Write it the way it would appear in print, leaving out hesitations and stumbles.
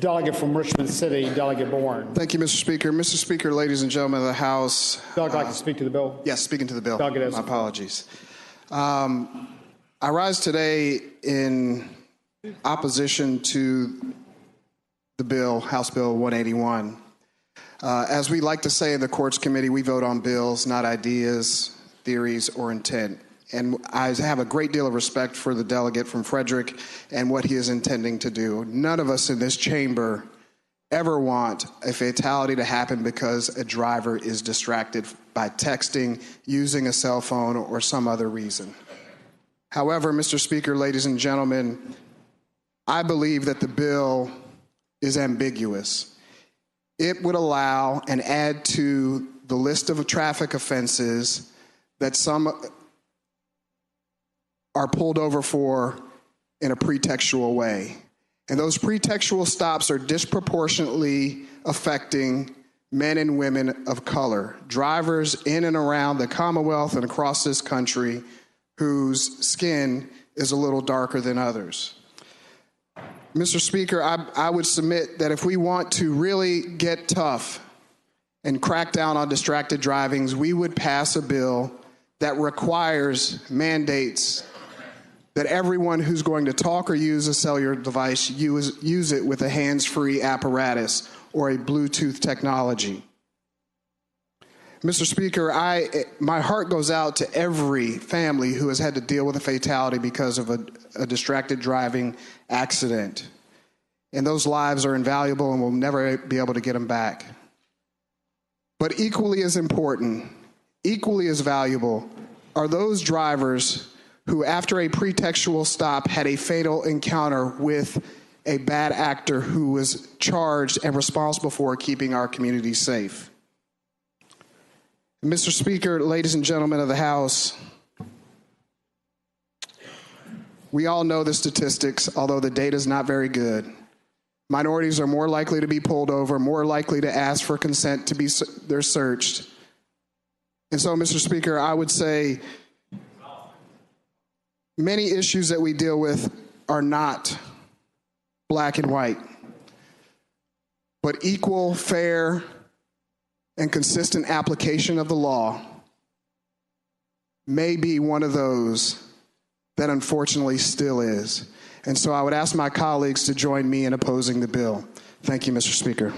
Delegate from Richmond City, Delegate Bourne. Thank you, Mr. Speaker. Mr. Speaker, ladies and gentlemen of the House. Delegate like to speak to the bill? Yes, speaking to the bill. Delegate, my apologies. I rise today in opposition to the bill, House Bill 181. As we like to say in the Courts Committee, we vote on bills, not ideas, theories, or intent. And I have a great deal of respect for the delegate from Frederick and what he is intending to do. None of us in this chamber ever want a fatality to happen because a driver is distracted by texting, using a cell phone, or some other reason. However, Mr. Speaker, ladies and gentlemen, I believe that the bill is ambiguous. It would allow and add to the list of traffic offenses that some are pulled over for in a pretextual way. And those pretextual stops are disproportionately affecting men and women of color, drivers in and around the Commonwealth and across this country whose skin is a little darker than others. Mr. Speaker, I would submit that if we want to really get tough and crack down on distracted drivings, we would pass a bill that requires mandates that everyone who's going to talk or use a cellular device use it with a hands-free apparatus or a Bluetooth technology. Mr. Speaker, my heart goes out to every family who has had to deal with a fatality because of a distracted driving accident. And those lives are invaluable and we'll never be able to get them back. But equally as important, equally as valuable, are those drivers who, after a pretextual stop, had a fatal encounter with a bad actor who was charged and responsible for keeping our community safe. Mr. Speaker, ladies and gentlemen of the House, we all know the statistics, although the data is not very good. Minorities are more likely to be pulled over, more likely to ask for consent to be they're searched. And so, Mr. Speaker, I would say many issues that we deal with are not black and white, but equal, fair, and consistent application of the law may be one of those that unfortunately still is. And so I would ask my colleagues to join me in opposing the bill. Thank you, Mr. Speaker.